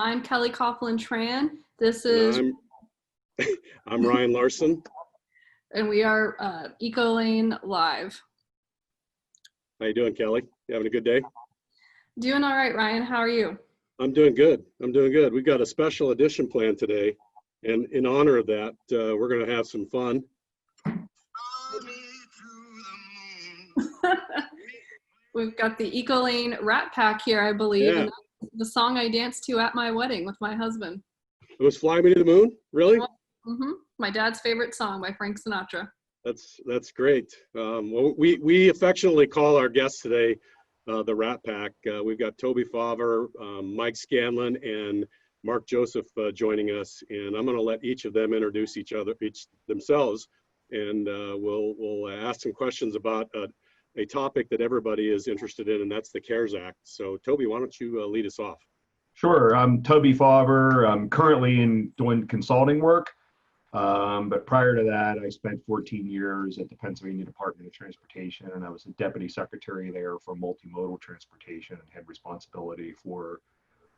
I'm Kelly Coughlin-Tran. This And is, I'm Ryan Larsen. and we are Ecolane Live. How you doing, Kelly? You having a good day? Doing all right, Ryan. How are you? I'm doing good. I'm doing good. We've got a special edition planned today, and in honor of that, we're going to have some fun. We've got the Ecolane Rat Pack here, I believe, Yeah. and that's the song I danced to at my wedding with my husband. It was "Fly Me to the Moon." Really? Mm-hmm. My dad's favorite song by Frank Sinatra. That's great. Well, we affectionately call our guests today the Rat Pack. We've got Toby Fauver, Mike Scanlon, and Mark Joseph joining us, and I'm going to let each of them introduce each themselves, and we'll ask some questions about a topic that everybody is interested in, and that's the CARES Act. So, Toby, why don't you lead us off? Sure. I'm Toby Fauver. I'm currently doing consulting work, but prior to that, I spent 14 years at the Pennsylvania Department of Transportation, and I was the deputy secretary there for multimodal transportation and had responsibility for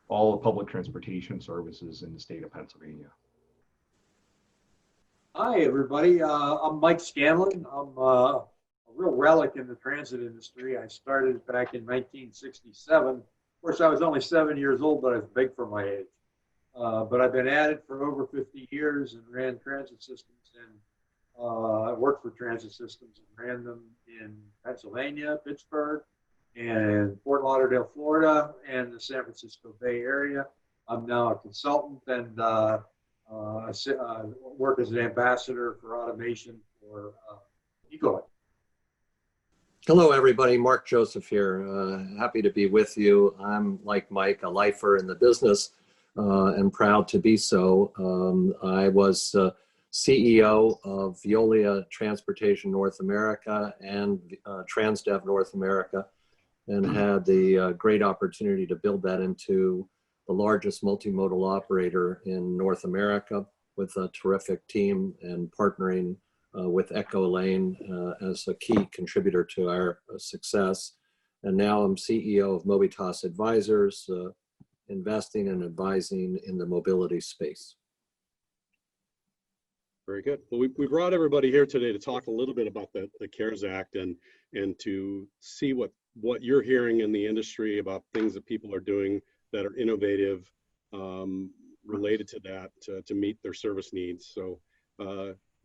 all the public transportation services in the state of Pennsylvania. Hi, everybody. I'm Mike Scanlon. I'm a real relic in the transit industry. I started back in 1967. Of course, I was only 7 years old, but I was big for my age. But I've been at it for over 50 years and ran transit systems. And I worked for transit systems and ran them in Pennsylvania, Pittsburgh, and Fort Lauderdale, Florida, and the San Francisco Bay Area. I'm now a consultant and work as an ambassador for automation for Ecolane. Hello, everybody. Mark Joseph here. Happy to be with you. I'm, like Mike, a lifer in the business and proud to be so. I was CEO of Veolia Transportation North America and Transdev North America, and had the great opportunity to build that into the largest multimodal operator in North America with a terrific team, and partnering with Ecolane as a key contributor to our success. And now I'm CEO of Mobitas Advisors, investing and advising in the mobility space. Very good. Well, we brought everybody here today to talk a little bit about the CARES Act and to see what you're hearing in the industry about things that people are doing that are innovative related to that to meet their service needs. So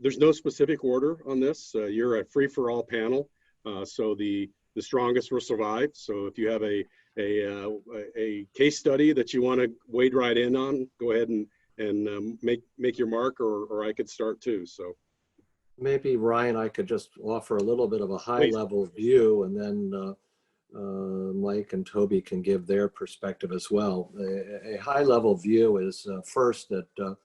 there's no specific order on this. You're a free-for-all panel, so the strongest will survive. So if you have a case study that you want to wade right in on, go ahead and make your mark, or I could start too. So maybe, Ryan, I could just offer a little bit of a high-level view, and then Mike and Toby can give their perspective as well. A high-level view is first that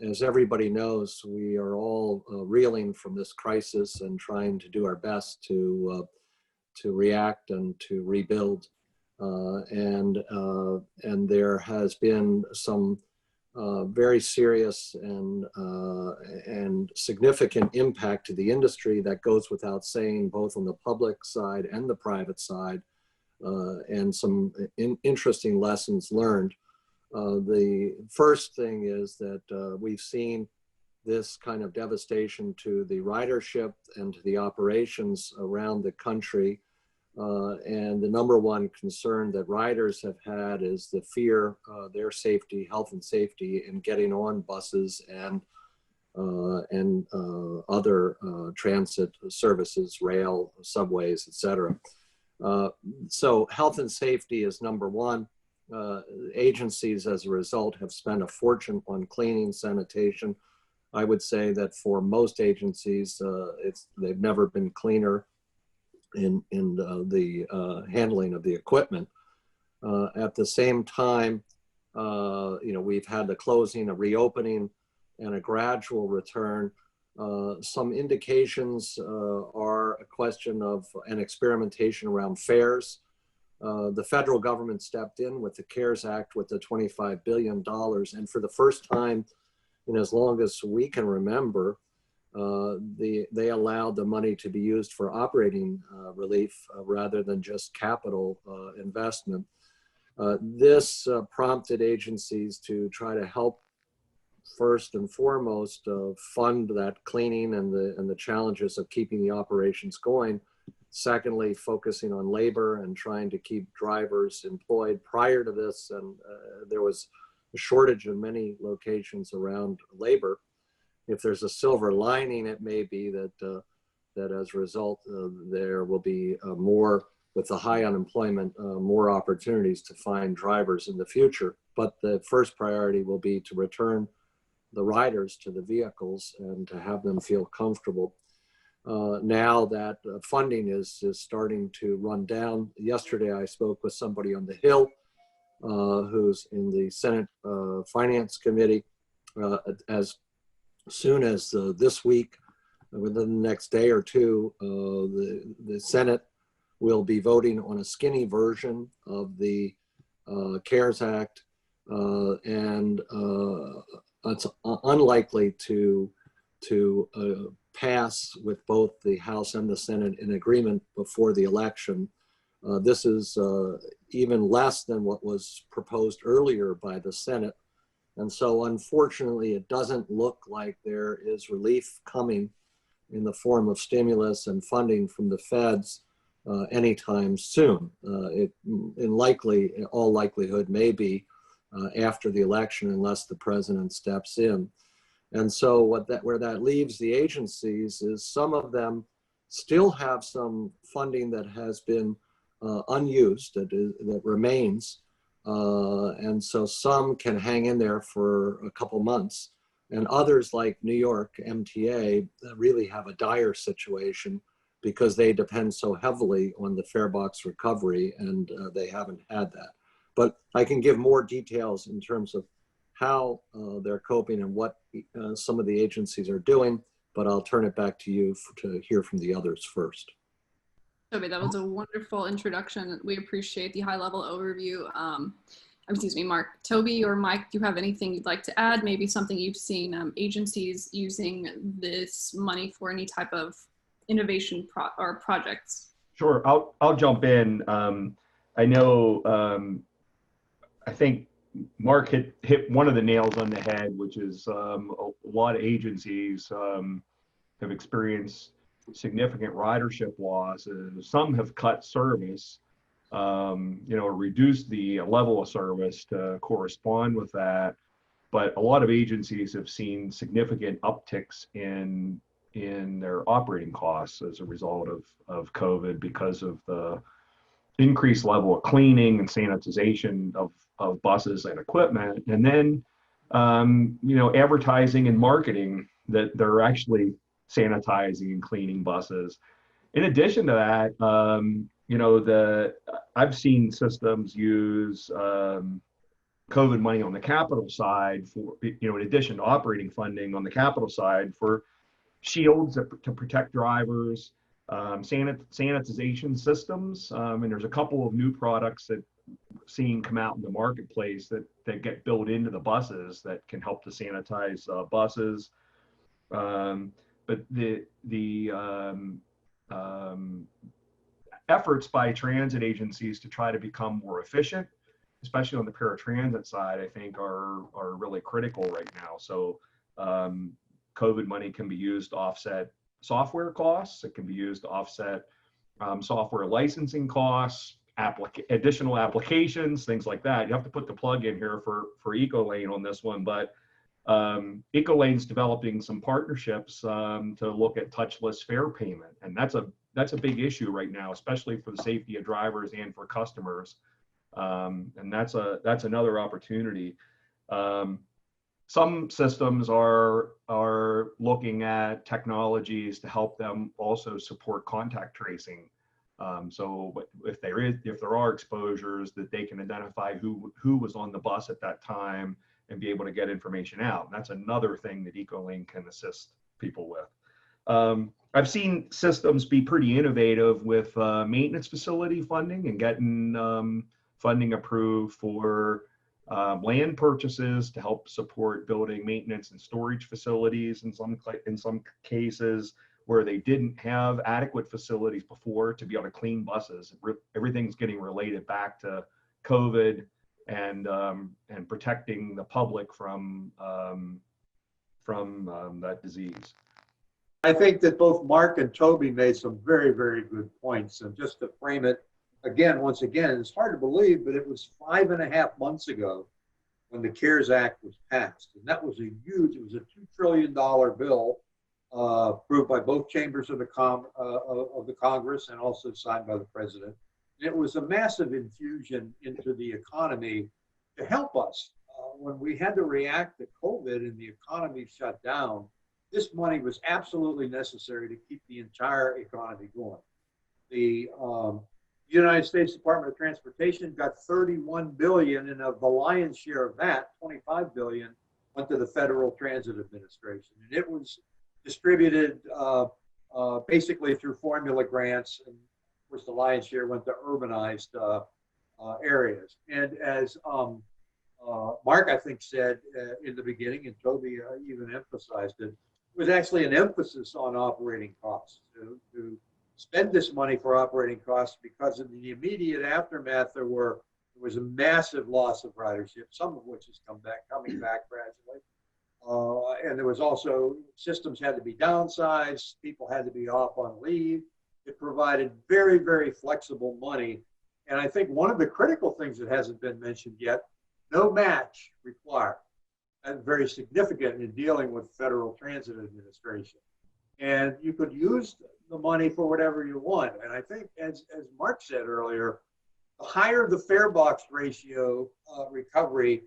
as everybody knows, we are all reeling from this crisis and trying to do our best to react and to rebuild. And there has been some very serious and significant impact to the industry that goes without saying, both on the public side and the private side, and some interesting lessons learned. The first thing is that we've seen this kind of devastation to the ridership and to the operations around the country. And the number one concern that riders have had is the fear, their safety, health and safety in getting on buses and other transit services, rail, subways, etc. So health and safety is number one. Agencies, as a result, have spent a fortune on cleaning, sanitation. I would say that for most agencies, they've never been cleaner in the handling of the equipment. At the same time, we've had the closing, a reopening, and a gradual return. Some indications are a question of an experimentation around fares. The federal government stepped in with the CARES Act with the $25 billion. And for the first time in as long as we can remember, they allowed the money to be used for operating relief rather than just capital investment. This prompted agencies to try to help first and foremost fund that cleaning and the challenges of keeping the operations going. Secondly, focusing on labor and trying to keep drivers employed. Prior to this, and there was a shortage in many locations around labor. If there's a silver lining, it may be that that as a result, there will be more, with the high unemployment, more opportunities to find drivers in the future. But the first priority will be to return the riders to the vehicles and to have them feel comfortable. Now that funding is starting to run down. Yesterday, I spoke with somebody on the Hill who's in the Senate Finance Committee. As soon as this week, within the next day or two, the Senate will be voting on a skinny version of the CARES Act, and it's unlikely to pass with both the House and the Senate in agreement before the election. This is even less than what was proposed earlier by the Senate. And so unfortunately, it doesn't look like there is relief coming in the form of stimulus and funding from the feds anytime soon. It in all likelihood may be after the election, unless the president steps in. And so where that leaves the agencies is some of them still have some funding that has been unused, that remains. And so some can hang in there for a couple months, and others like New York MTA really have a dire situation because they depend so heavily on the fare box recovery, and they haven't had that. But I can give more details in terms of how they're coping and what some of the agencies are doing, but I'll turn it back to you to hear from the others first. Toby, that was a wonderful introduction. We appreciate the high-level overview. Excuse me, Mark. Toby or Mike, do you have anything you'd like to add? Maybe something you've seen agencies using this money for any type of innovation or projects? Sure, I'll jump in. I know, I think Mark hit one of the nails on the head, which is a lot of agencies have experienced significant ridership losses. Some have cut service, reduced the level of service to correspond with that. But a lot of agencies have seen significant upticks in their operating costs as a result of COVID, because of the increased level of cleaning and sanitization of buses and equipment. And then, advertising and marketing that they're actually sanitizing and cleaning buses. In addition to that, I've seen systems use COVID money on the capital side for, in addition to operating funding on the capital side, for shields to protect drivers, sanitization systems. And there's a couple of new products that seeing come out in the marketplace that get built into the buses that can help to sanitize buses. But the efforts by transit agencies to try to become more efficient, especially on the paratransit side, I think are really critical right now. So COVID money can be used to offset software costs. It can be used to offset software licensing costs, additional applications, things like that. You have to put the plug in here for Ecolane on this one, but Ecolane's developing some partnerships to look at touchless fare payment, and that's a big issue right now, especially for the safety of drivers and for customers. And that's another opportunity. Some systems are looking at technologies to help them also support contact tracing. So if there are exposures, that they can identify who was on the bus at that time and be able to get information out. And that's another thing that Ecolane can assist people with. I've seen systems be pretty innovative with maintenance facility funding and getting funding approved for land purchases to help support building maintenance and storage facilities in some cases where they didn't have adequate facilities before to be able to clean buses. Everything's getting related back to COVID and protecting the public from that disease. I think that both Mark and Toby made some very, very good points. And just to frame it again, once again, it's hard to believe, but it was 5.5 months ago when the CARES Act was passed. And that was it was a $2 trillion bill approved by both chambers of the Congress and also signed by the president. And it was a massive infusion into the economy to help us. When we had to react to COVID and the economy shut down, this money was absolutely necessary to keep the entire economy going. The United States Department of Transportation got $31 billion, and of the lion's share of that, $25 billion went to the Federal Transit Administration. And it was distributed basically through formula grants, and of course the lion's share went to urbanized areas. And as Mark, I think, said in the beginning, and Toby even emphasized it, was actually an emphasis on operating costs, to spend this money for operating costs, because in the immediate aftermath there was a massive loss of ridership, some of which is coming back gradually. And there was also, systems had to be downsized, people had to be off on leave. It provided very, very flexible money. And I think one of the critical things that hasn't been mentioned yet, no match required. And very significant in dealing with Federal Transit Administration. And you could use the money for whatever you want. And I think, as Mark said earlier, the higher the fare box ratio recovery,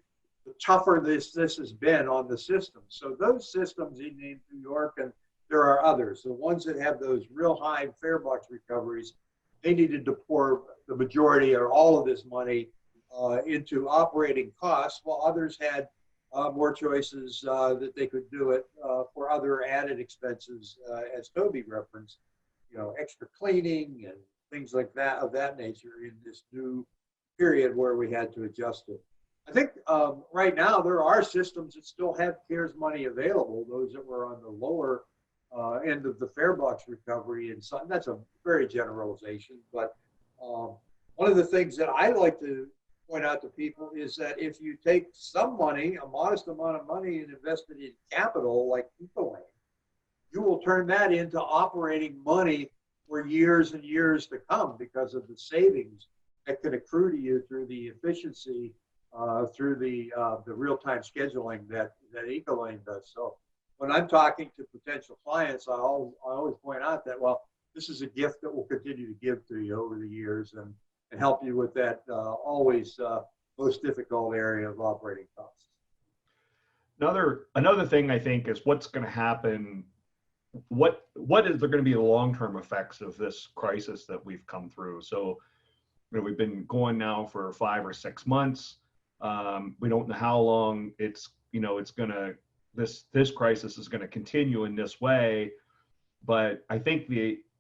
the tougher this has been on the system. So those systems in New York, and there are others, the ones that have those real high fare box recoveries, they needed to pour the majority or all of this money into operating costs, while others had more choices that they could do it for other added expenses, as Toby referenced, extra cleaning and things like that of that nature in this new period where we had to adjust it. I think right now there are systems that still have CARES money available, those that were on the lower end of the fare box recovery, and so that's a very generalization. But one of the things that I like to point out to people is that if you take some money, a modest amount of money, and invest it in capital like Ecolane, you will turn that into operating money for years and years to come, because of the savings that can accrue to you through the efficiency, through the real-time scheduling that Ecolane does. So when I'm talking to potential clients, I always point out that, well, this is a gift that we'll continue to give to you over the years, and help you with that always most difficult area of operating costs. Another thing I think is what's going to happen. What is there going to be the long-term effects of this crisis that we've come through? So, we've been going now for 5 or 6 months. We don't know how long it's going to, this crisis is going to continue in this way. But I think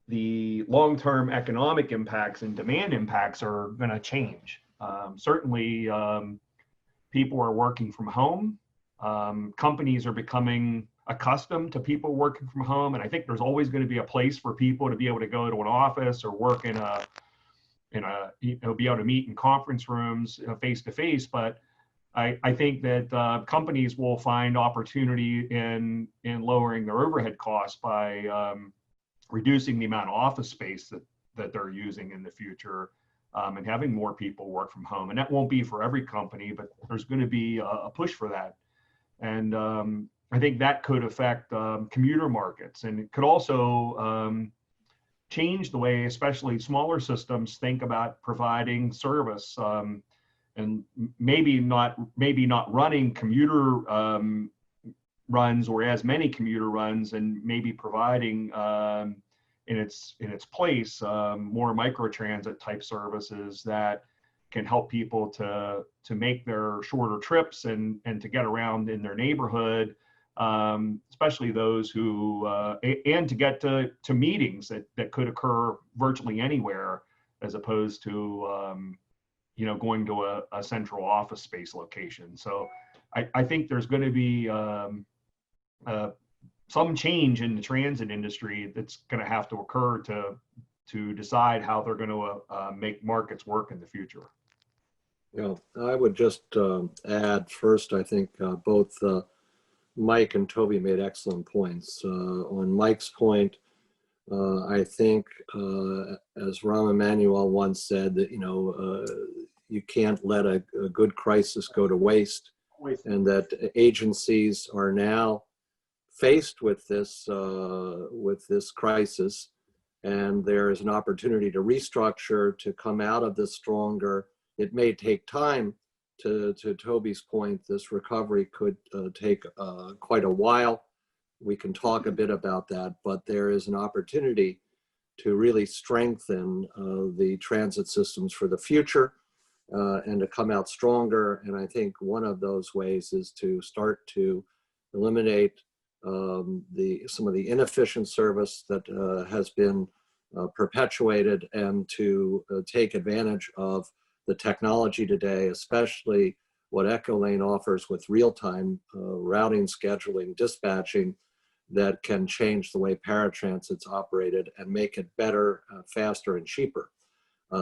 the long-term economic impacts and demand impacts are going to change. Certainly, people are working from home. Companies are becoming accustomed to people working from home, and I think there's always going to be a place for people to be able to go to an office or work in a be able to meet in conference rooms face to face. But I think that companies will find opportunity in lowering their overhead costs by reducing the amount of office space that they're using in the future, and having more people work from home. And that won't be for every company, but there's going to be a push for that. And I think that could affect commuter markets, and it could also change the way, especially smaller systems, think about providing service, and maybe not running commuter runs or as many commuter runs, and maybe providing in its place more microtransit type services that can help people to make their shorter trips and to get around in their neighborhood, especially those who and to get to meetings that could occur virtually anywhere, as opposed to going to a central office space location. So I think there's going to be some change in the transit industry that's going to have to occur to decide how they're going to make markets work in the future. Yeah, I would just add first, I think both Mike and Toby made excellent points. On Mike's point, I think, as Rahm Emanuel once said, that you can't let a good crisis go to waste, and that agencies are now faced with this crisis, and there is an opportunity to restructure, to come out of this stronger. It may take time. To Toby's point, this recovery could take quite a while. We can talk a bit about that, but there is an opportunity to really strengthen the transit systems for the future and to come out stronger. And I think one of those ways is to start to eliminate some of the inefficient service that has been perpetuated, and to take advantage of the technology today, especially what Ecolane offers with real-time routing, scheduling, dispatching, that can change the way paratransit's operated and make it better, faster, and cheaper.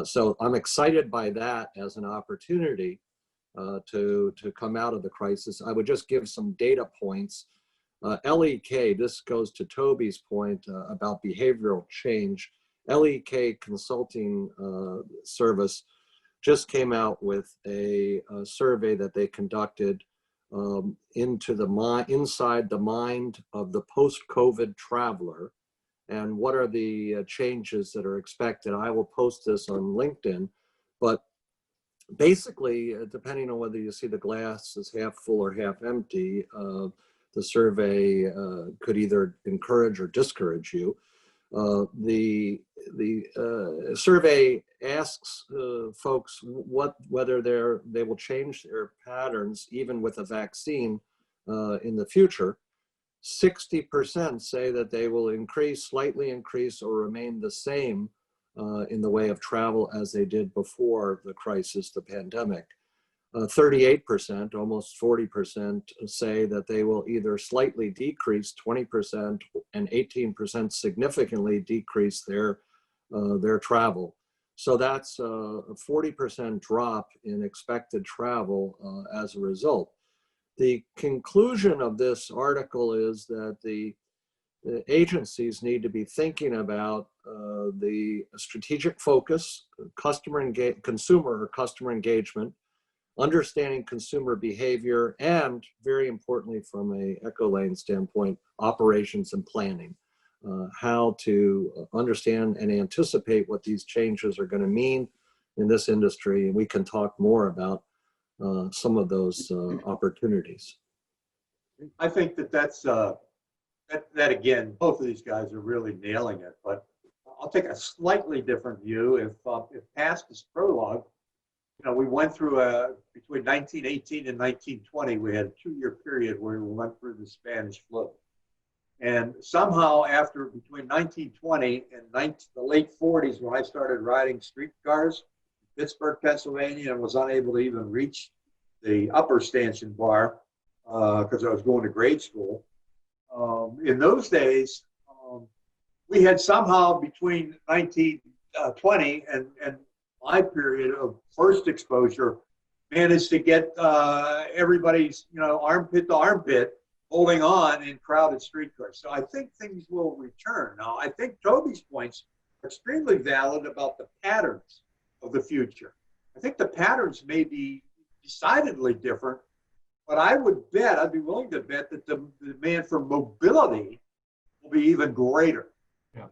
So I'm excited by that as an opportunity to come out of the crisis. I would just give some data points. LEK, this goes to Toby's point about behavioral change. LEK Consulting Service just came out with a survey that they conducted inside the mind of the post-COVID traveler, and what are the changes that are expected. I will post this on LinkedIn, but basically, depending on whether you see the glass as half full or half empty, the survey could either encourage or discourage you. The survey asks folks whether they will change their patterns even with a vaccine in the future. 60% say that they will slightly increase, or remain the same in the way of travel as they did before the crisis, the pandemic. 38%, almost 40%, say that they will either slightly decrease, 20%, and 18% significantly decrease their travel. So that's a 40% drop in expected travel as a result. The conclusion of this article is that the agencies need to be thinking about the strategic focus, consumer or customer engagement, understanding consumer behavior, and very importantly from a Ecolane standpoint, operations and planning, how to understand and anticipate what these changes are going to mean in this industry. And we can talk more about some of those opportunities. I think that's that again, both of these guys are really nailing it, but I'll take a slightly different view. If past is prologue, we went through between 1918 and 1920, we had a 2-year period where we went through the Spanish flu. And somehow between 1920 and the late 40s, when I started riding streetcars in Pittsburgh, Pennsylvania, and was unable to even reach the upper stanchion bar because I was going to grade school. In those days, we had somehow between 1920 and my period of first exposure managed to get everybody's armpit to armpit holding on in crowded streetcars. So I think things will return. Now, I think Toby's points are extremely valid about the patterns of the future. I think the patterns may be decidedly different, but I'd be willing to bet that the demand for mobility will be even greater. Yeah.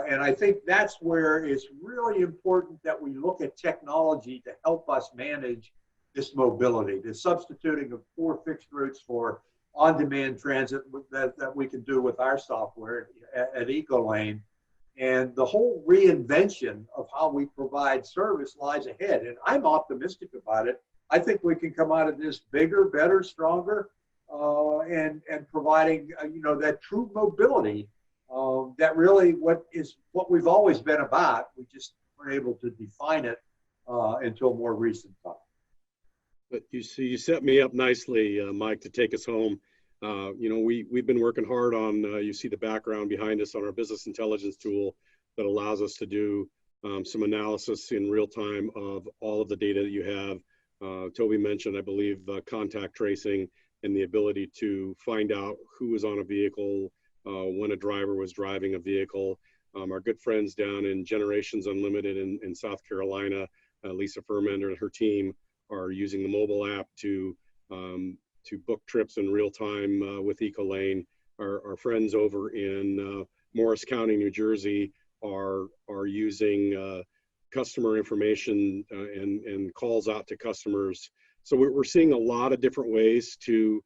And I think that's where it's really important that we look at technology to help us manage this mobility, the substituting of 4 fixed routes for on-demand transit that we can do with our software at Ecolane. And the whole reinvention of how we provide service lies ahead. And I'm optimistic about it. I think we can come out of this bigger, better, stronger, and providing that true mobility. That really what we've always been about. We just weren't able to define it until more recent time. But you set me up nicely, Mike, to take us home. We've been working hard on, you see the background behind us on our business intelligence tool that allows us to do some analysis in real time of all of the data that you have Toby mentioned, I believe, contact tracing and the ability to find out who was on a vehicle, when a driver was driving a vehicle. Our good friends down in Generations Unlimited in South Carolina, Lisa Furmander and her team are using the mobile app to book trips in real time with Ecolane. Our friends over in Morris County, New Jersey are using customer information and calls out to customers. So we're seeing a lot of different ways to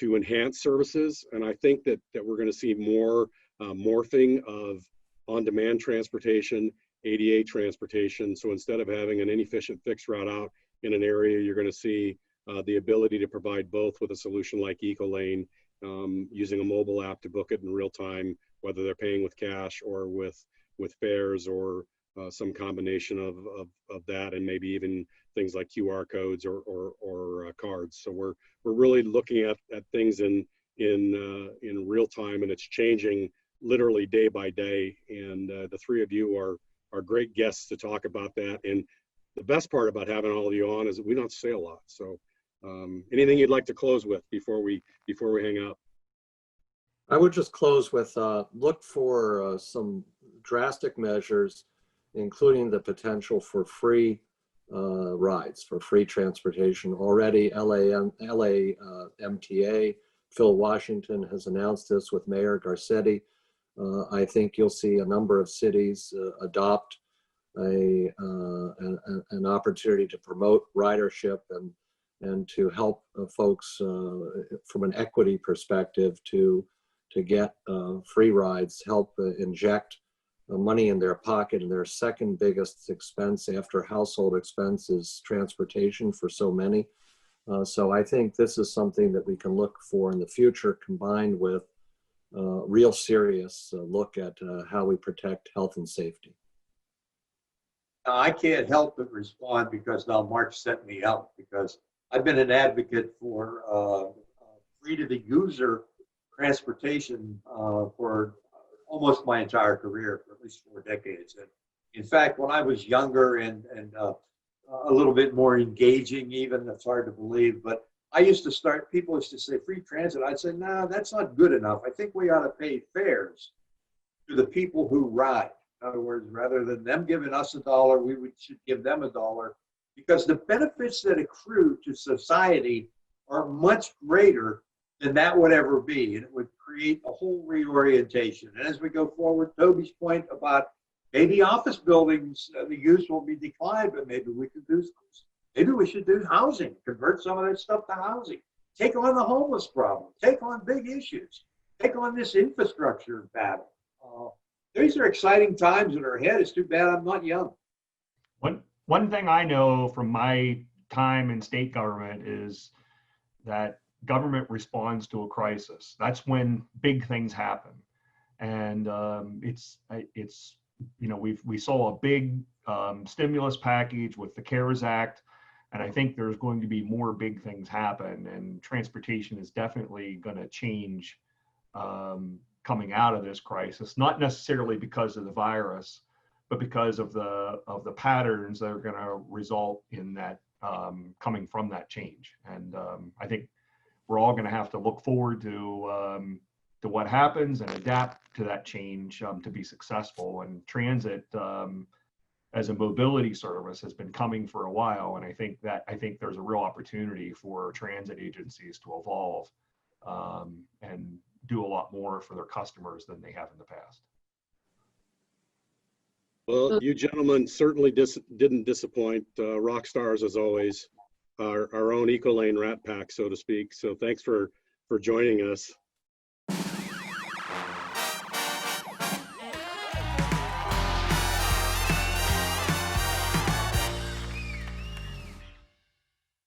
enhance services. And I think that we're going to see more morphing of on-demand transportation, ADA transportation. So instead of having an inefficient fixed route out in an area, you're going to see the ability to provide both with a solution like Ecolane, using a mobile app to book it in real time, whether they're paying with cash or with fares or some combination of that, and maybe even things like QR codes or cards. So we're really looking at things in real time, and it's changing literally day by day. And the three of you are great guests to talk about that. And the best part about having all of you on is that we don't say a lot. So anything you'd like to close with before we hang out? I would just close with look for some drastic measures, including the potential for free rides, for free transportation. Already LA MTA, Phil Washington has announced this with Mayor Garcetti. I think you'll see a number of cities adopt an opportunity to promote ridership and to help folks from an equity perspective to get free rides, help inject money in their pocket. And their second biggest expense after household expense is transportation for so many. So I think this is something that we can look for in the future, combined with real serious look at how we protect health and safety. I can't help but respond because now Mark set me up, because I've been an advocate for free to the user transportation for almost my entire career, for at least 4 decades. And in fact, when I was younger and a little bit more engaging, even, that's hard to believe, but I used to start, people used to say free transit. I'd say, nah, that's not good enough. I think we ought to pay fares to the people who ride. In other words, rather than them giving us $1, we should give them $1, because the benefits that accrue to society are much greater than that would ever be. And it would create a whole reorientation. And as we go forward, Toby's point about maybe office buildings, the use will be declined, but maybe we could do, maybe we should do housing, convert some of that stuff to housing, take on the homeless problem, take on big issues, take on this infrastructure battle. These are exciting times that are ahead. It's too bad I'm not young. One thing I know from my time in state government is that government responds to a crisis. That's when big things happen. And it's you know, we saw a big stimulus package with the CARES Act, and I think there's going to be more big things happen, and transportation is definitely going to change coming out of this crisis, not necessarily because of the virus, but because of the patterns that are going to result in that coming from that change. And I think we're all going to have to look forward to what happens and adapt to that change to be successful. And transit as a mobility service has been coming for a while, and I think there's a real opportunity for transit agencies to evolve and do a lot more for their customers than they have in the past. Well, you gentlemen certainly didn't disappoint. Rock stars as always, our own Ecolane Rat Pack, so to speak. So thanks for joining us.